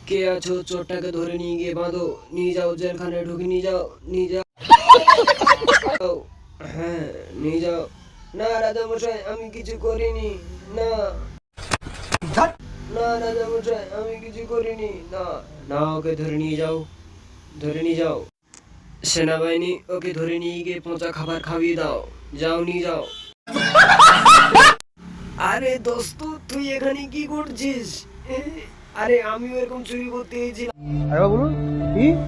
কে আছো? চোরটাকে ধরে নিয়ে গিয়ে বাঁধো, নিয়ে যাও জেলখানায় ঢুকে নিয়ে যাও, নিয়ে যাও। হ্যাঁ, নিয়ে যাও। না রাজামশাই, আমি কিছু করিনি। না না রাজামশাই, আমি কিছু করিনি। না না, ওকে ধরে নিয়ে যাও, ধরে নিয়ে যাও। সেনাবাহিনী, ওকে ধরে নিয়ে গিয়ে পচা খাবার খাইয়ে দাও। যাও, নিয়ে যাও। আরে দোস্ত, তুই এখানে কি করছিস? এ, আরে আমিও এরকম চুরি করতে গেছিলাম।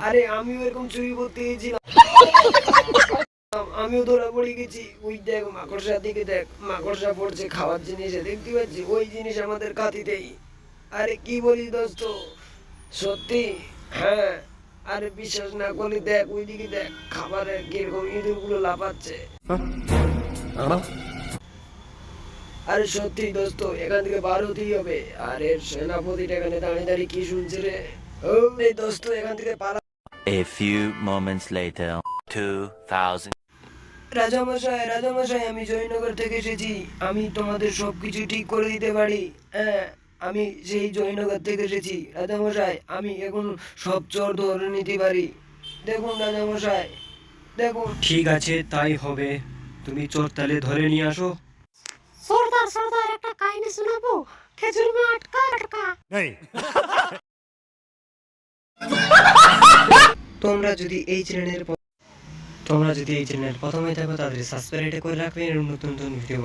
আরে আমিও এরকম চুরি করতে গেছিলাম। আমিও ধরা পড়ে গেছি। ওই দেখ মাকড়সার দিকে দেখ, মাকড়সা পড়ছে খাওয়ার জিনিসে, দেখতে পাচ্ছি ওই জিনিস আমাদের কাঁদিতেই। আরে কি বলিস দোস্ত, সত্যি? হ্যাঁ, আরে বিশ্বাস না করলে দেখ, ওইদিকে দেখ খাবারের কিরকম ইঁদুর গুলো লাফাচ্ছে। আরে সত্যি দোস্ত, এখান থেকে বার হতেই হবে। আরে সেনাপতিটা এখানে দাঁড়িয়ে দাঁড়িয়ে কি শুনছে রে? ও এই দোস্ত, এখান থেকে পালা। A few moments later, 2000. রাজামশাই, রাজামশাই, আমি জয়নগর থেকে এসেছি। আমি তোমাদের সবকিছু ঠিক করে দিতে পারি। হ্যাঁ, আমি সেই জয়নগর থেকে এসেছি রাজামশাই। আমি এখন সব চোর ধরে নিতে পারি। দেখুন রাজামশাই, দেখুন। ঠিক আছে, তাই হবে। তুমি চোর তাহলে ধরে নিয়ে আসো। সর্দার সর্দার একটা কাহিনী শোনাবো। খেজুর মে আটকা আটকা। তোমরা যদি এই চ্যানেলের প্রথমে থাকো তাদের সাবস্ক্রাইব করে রাখবেন, নতুন নতুন ভিডিও